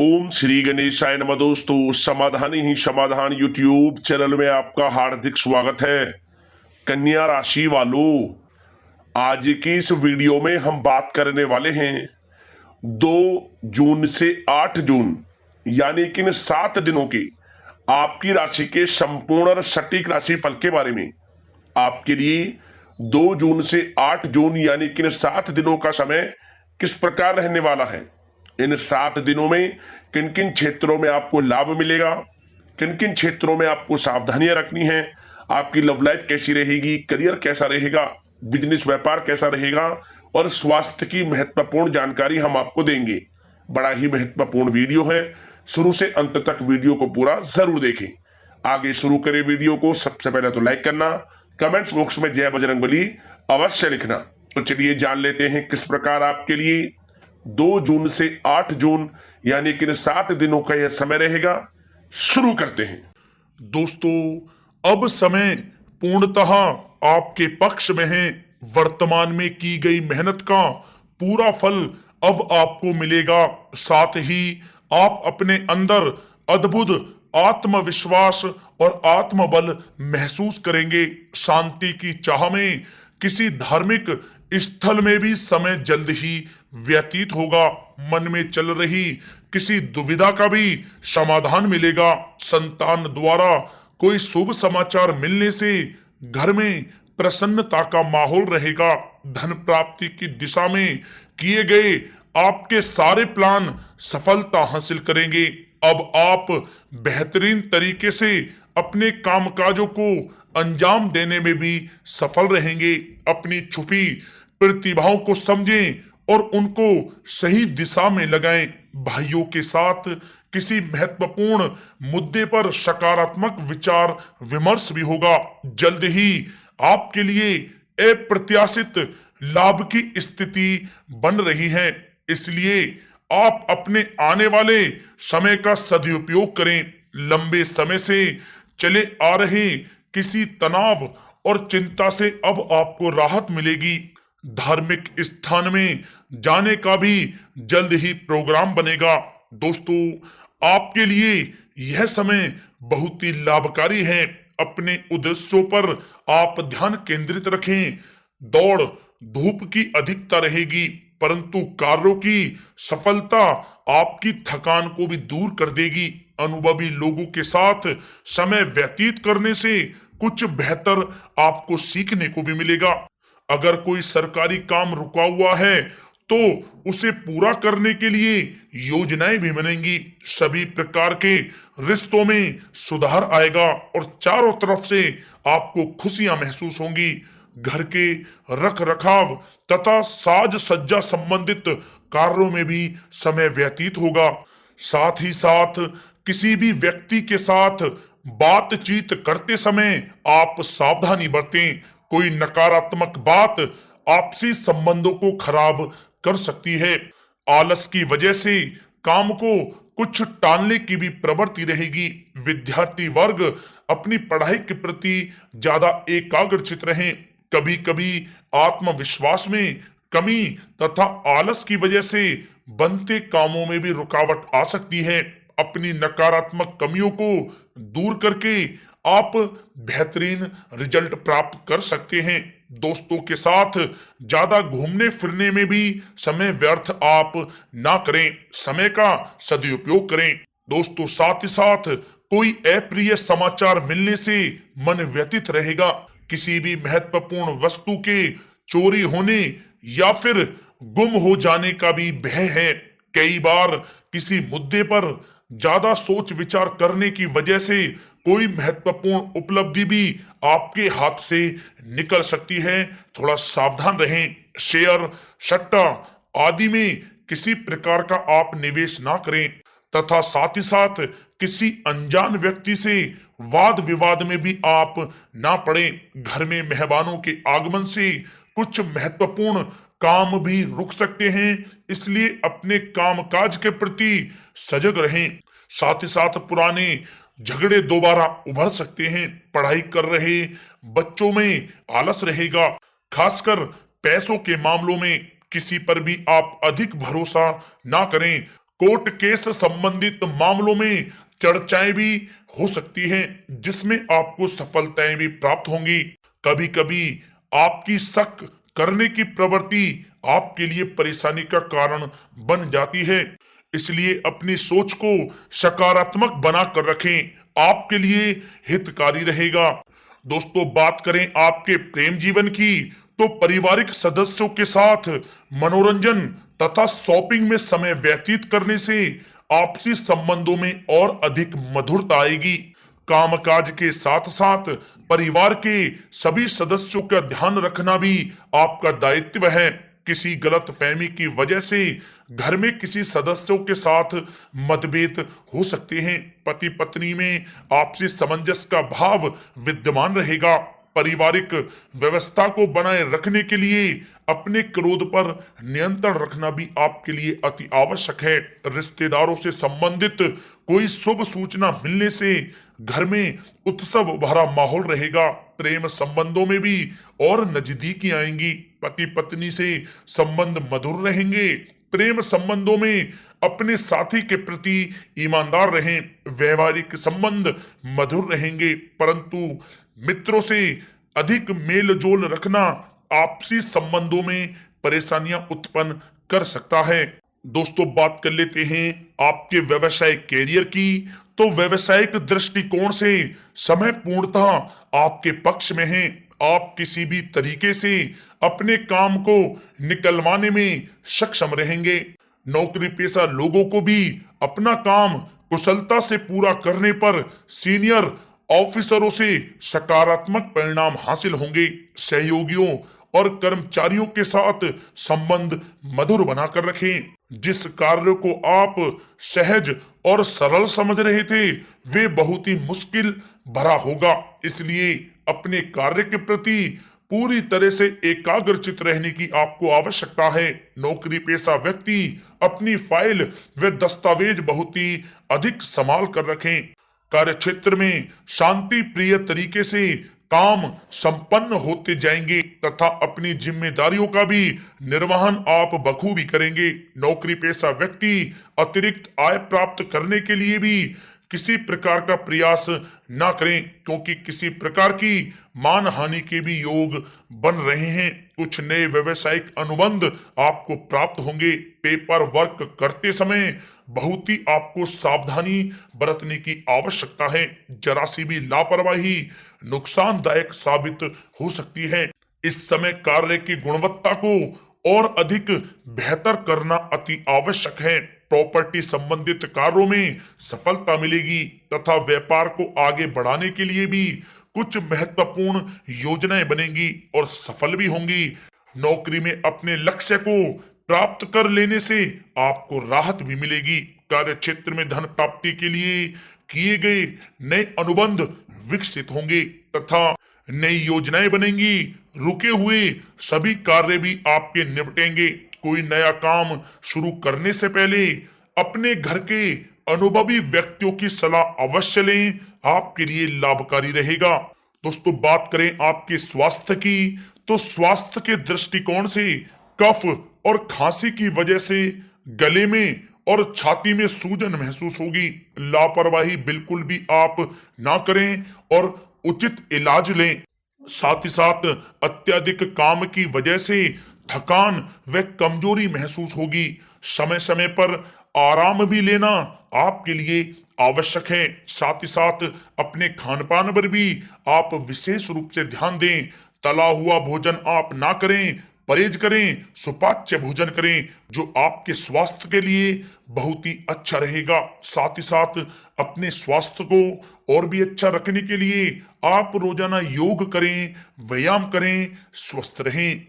ओम श्री गणेशाय नमः। दोस्तों, समाधान ही समाधान यूट्यूब चैनल में आपका हार्दिक स्वागत है। कन्या राशि वालों, आज की इस वीडियो में हम बात करने वाले हैं 2 जून से 8 जून यानी कि इन 7 दिनों की आपकी राशि के संपूर्ण और सटीक राशि फल के बारे में। आपके लिए 2 जून से 8 जून यानी कि इन 7 दिनों का समय किस प्रकार रहने वाला है, इन 7 दिनों में किन किन क्षेत्रों में आपको लाभ मिलेगा, किन किन क्षेत्रों में आपको सावधानियां रखनी है, आपकी लव लाइफ कैसी रहेगी, करियर कैसा रहेगा, बिजनेस व्यापार कैसा रहेगा और स्वास्थ्य की महत्वपूर्ण जानकारी हम आपको देंगे। बड़ा ही महत्वपूर्ण वीडियो है, शुरू से अंत तक वीडियो को पूरा जरूर देखें। आगे शुरू करें वीडियो को। सबसे पहले तो लाइक करना, कमेंट्स बॉक्स में जय बजरंगबली अवश्य लिखना। तो चलिए जान लेते हैं किस प्रकार आपके लिए 2 जून से 8 जून यानी कि 7 दिनों का यह समय रहेगा। शुरू करते हैं। दोस्तों, अब समय पूर्णतः आपके पक्ष में है। वर्तमान में की गई मेहनत का पूरा फल अब आपको मिलेगा। साथ ही आप अपने अंदर अद्भुत आत्मविश्वास और आत्मबल महसूस करेंगे। शांति की चाह में किसी धार्मिक स्थल में भी समय जल्द ही व्यतीत होगा। मन में चल रही किसी दुविधा का भी समाधान मिलेगा। संतान द्वारा कोई शुभ समाचार मिलने से घर में प्रसन्नता का माहौल रहेगा। धन प्राप्ति की दिशा में किए गए आपके सारे प्लान सफलता हासिल करेंगे। अब आप बेहतरीन तरीके से अपने कामकाजों को अंजाम देने में भी सफल रहेंगे। अपनी छुपी प्रतिभाओं को समझें और उनको सही दिशा में लगाएं। भाइयों के साथ किसी महत्वपूर्ण मुद्दे पर सकारात्मक विचार विमर्श भी होगा। जल्द ही आपके लिए अप्रत्याशित लाभ की स्थिति बन रही है, इसलिए आप अपने आने वाले समय का सदुपयोग करें। लंबे समय से चले आ रहे किसी तनाव और चिंता से अब आपको राहत मिलेगी। धार्मिक स्थान में जाने का भी जल्द ही प्रोग्राम बनेगा। दोस्तों, आपके लिए यह समय बहुत ही लाभकारी है। अपने उद्देश्यों पर आप ध्यान केंद्रित रखें। दौड़ धूप की अधिकता रहेगी, परंतु कार्यों की सफलता आपकी थकान को भी दूर कर देगी। अनुभवी लोगों के साथ समय व्यतीत करने से कुछ बेहतर आपको सीखने को भी मिलेगा। अगर कोई सरकारी काम रुका हुआ है तो उसे पूरा करने के लिए योजनाएं भी बनेंगी। सभी प्रकार के रिश्तों में सुधार आएगा और चारों तरफ से आपको खुशियां महसूस होंगी। घर के रख रखाव तथा साज सज्जा संबंधित कार्यों में भी समय व्यतीत होगा। साथ ही साथ किसी भी व्यक्ति के साथ बातचीत करते समय आप सावधानी बरतें। कोई नकारात्मक बात आपसी संबंधों को खराब कर सकती है। आलस की वजह से काम को कुछ टालने की भी प्रवृत्ति रहेगी। विद्यार्थी वर्ग अपनी पढ़ाई के प्रति ज्यादा एकाग्रचित रहें। कभी कभी आत्मविश्वास में कमी तथा आलस की वजह से बनते कामों में भी रुकावट आ सकती है। अपनी नकारात्मक कमियों को दूर करके आप बेहतरीन रिजल्ट प्राप्त कर सकते हैं। दोस्तों के साथ ज्यादा घूमने फिरने में भी समय व्यर्थ आप ना करें, समय का सदुपयोग करें। दोस्तों, साथ ही साथ कोई अप्रिय समाचार मिलने से मन व्यथित रहेगा। किसी भी महत्वपूर्ण वस्तु के चोरी होने या फिर गुम हो जाने का भी भय है। कई बार किसी मुद्दे पर ज्यादा सोच विचार करने की वजह से कोई महत्वपूर्ण उपलब्धि भी आपके हाथ से निकल सकती है। थोड़ा सावधान रहें। शेयर सट्टा आदि में किसी प्रकार का आप निवेश ना करें तथा साथ ही साथ किसी अनजान व्यक्ति से वाद विवाद में भी आप ना पड़ें। घर में मेहमानों के आगमन से कुछ महत्वपूर्ण काम भी रुक सकते हैं, इसलिए अपने कामकाज के प्रति सजग रहें। साथ ही साथ पुराने झगड़े दोबारा उभर सकते हैं। पढ़ाई कर रहे बच्चों में आलस रहेगा। खासकर पैसों के मामलों में किसी पर भी आप अधिक भरोसा ना करें। कोर्ट केस संबंधित मामलों में चर्चाएं भी हो सकती हैं, जिसमें आपको सफलताएं भी प्राप्त होंगी। कभी कभी आपकी शक करने की प्रवृत्ति आपके लिए परेशानी का कारण बन जाती है, इसलिए अपनी सोच को सकारात्मक बनाकर रखें, आपके लिए हितकारी रहेगा। दोस्तों, बात करें आपके प्रेम जीवन की, तो पारिवारिक सदस्यों के साथ मनोरंजन तथा शॉपिंग में समय व्यतीत करने से आपसी संबंधों में और अधिक मधुरता आएगी। कामकाज के साथ साथ परिवार के सभी सदस्यों का ध्यान रखना भी आपका दायित्व है। किसी गलत फहमी की वजह से घर में किसी सदस्यों के साथ मतभेद हो सकते हैं। पति पत्नी में आपसी सामंजस्य का भाव विद्यमान रहेगा। पारिवारिक व्यवस्था को बनाए रखने के लिए अपने क्रोध पर नियंत्रण रखना भी आपके लिए अति आवश्यक है। रिश्तेदारों से संबंधित कोई शुभ सूचना मिलने से घर में उत्सव भरा माहौल रहेगा। प्रेम संबंधों में भी और नजदीकी आएंगी। पति पत्नी से संबंध मधुर रहेंगे। प्रेम संबंधों में अपने साथी के प्रति ईमानदार रहें। वैवाहिक संबंध मधुर रहेंगे, परंतु मित्रों से अधिक मेल जोल रखना आपसी संबंधों में परेशानियां उत्पन्न कर सकता है। दोस्तों, बात कर लेते हैं आपके व्यवसायिक कैरियर की। तो व्यवसायिक दृष्टिकोण से समय पूर्णतः आपके पक्ष में है। आप किसी भी तरीके से अपने काम को निकलवाने में सक्षम रहेंगे। नौकरी पेशा लोगों को भी अपना काम कुशलता से पूरा करने पर सीनियर ऑफिसरों से सकारात्मक परिणाम हासिल होंगे। सहयोगियों और कर्मचारियों के साथ संबंध मधुर बनाकर रखें। जिस कार्य को आप सहज और सरल समझ रहे थे, वे बहुत ही मुश्किल भरा होगा, इसलिए अपने कार्य के प्रति पूरी तरह से एकाग्रचित रहने की आपको आवश्यकता है। नौकरी पेशा व्यक्ति अपनी फाइल व दस्तावेज बहुत ही अधिक संभाल कर रखें। कार्य क्षेत्र में शांति प्रिय तरीके से काम संपन्न होते जाएंगे तथा अपनी जिम्मेदारियों का भी निर्वहन आप बखूबी करेंगे। नौकरी पेशा व्यक्ति अतिरिक्त आय प्राप्त करने के लिए भी किसी प्रकार का प्रयास ना करें, क्योंकि किसी प्रकार की मान हानि के भी योग बन रहे हैं। कुछ नए व्यवसायिक अनुबंध आपको प्राप्त होंगे। पेपर वर्क करते समय बहुत ही आपको सावधानी बरतने की आवश्यकता है। जरा सी भी लापरवाही नुकसानदायक साबित हो सकती है। इस समय कार्य की गुणवत्ता को और अधिक बेहतर करना अति आवश्यक है। प्रॉपर्टी संबंधित कार्यों में सफलता मिलेगी तथा व्यापार को आगे बढ़ाने के लिए भी कुछ महत्वपूर्ण योजनाएं बनेंगी और सफल भी होंगी। नौकरी में अपने लक्ष्य को प्राप्त कर लेने से आपको राहत भी मिलेगी। कार्य क्षेत्र में धन प्राप्ति के लिए किए गए नए अनुबंध विकसित होंगे तथा नई योजनाएं बनेंगी। रुके हुए सभी कार्य भी आपके निपटेंगे। कोई नया काम शुरू करने से पहले अपने घर के अनुभवी व्यक्तियों की सलाह अवश्य लें, आपके लिए लाभकारी रहेगा। दोस्तों, बात करें आपके स्वास्थ्य की, तो स्वास्थ्य के दृष्टिकोण से कफ और खांसी की वजह से गले में और छाती में सूजन महसूस होगी। लापरवाही बिल्कुल भी आप ना करें और उचित इलाज लें। साथ ही साथ अत्यधिक काम की वजह से थकान व कमजोरी महसूस होगी। समय समय पर आराम भी लेना आपके लिए आवश्यक है। साथ ही साथ अपने खान पान पर भी आप विशेष रूप से ध्यान दें। तला हुआ भोजन आप ना करें, परहेज करें, सुपाच्य भोजन करें, जो आपके स्वास्थ्य के लिए बहुत ही अच्छा रहेगा। साथ ही साथ अपने स्वास्थ्य को और भी अच्छा रखने के लिए आप रोजाना योग करें, व्यायाम करें, स्वस्थ रहें।